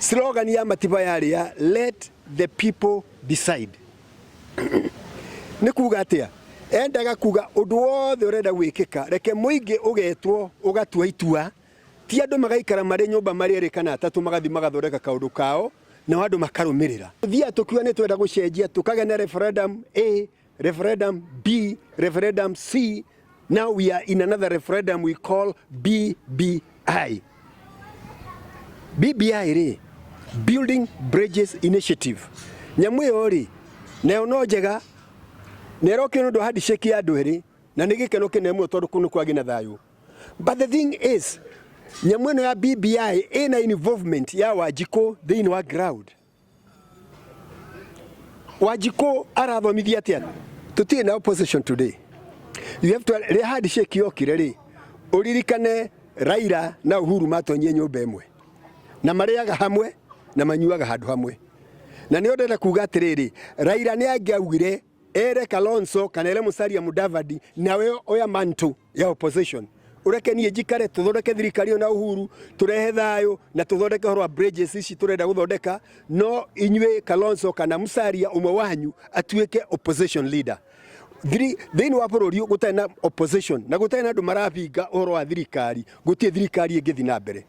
Slogan ya Matiba yari ya let the people decide. Nĩ kuga atia endaga kuga ũndũ wothe ũrenda gwĩkĩka reke mũingĩ ũgetwo ũgatua itua ti andũ magaikara marĩ nyũmba marĩ erĩ kana atatũ magathi magathondeka kaũndũ kao na andũ makarũmĩrĩra. Thia tukiwa nĩ twenda gũcenjia tukagene referendum A, referendum B, referendum C. Now we are in another referendum we call BBI. BBI ri Building Bridges Initiative. Nyamu ĩyo ri nayo no njega nero kĩno ndo handshake ya andũ erĩ na nĩ gĩkeno kĩnene tondũ kũnũ kwagĩ na thayũ. But the thing is nyamu ĩno ya BBI ina involvement ya Wanjikũ thĩinĩ wa ground. Wanjikũ arathomithia atĩa tutirĩ na opposition today. You have to re handshake yokire ri uririkane Raila na Uhuru matonyie nyũmba ĩmwe na marĩaga hamwe na manyuaga handũ hamwe. Na nĩ ndenda kuga atĩrĩrĩ Raila nĩ angiaugire ere Kalonzo kana ere Musalia Mudavadi nawe oya manto ya opposition ureke niĩ njikare tuthondeke thirikari na Uhuru turehe thayũ na tuthondeke horo bridges ici turenda guthondeka no inyuĩ Kalonzo kana Musalia umwe wanyu atuĩke opposition leader. Thĩinĩ wa bũrũri gũtarĩ na opposition na gũtarĩ na andũ marabinga ũhoro wa thirikari gũtirĩ thirikari ĩngĩthiĩ na mbere.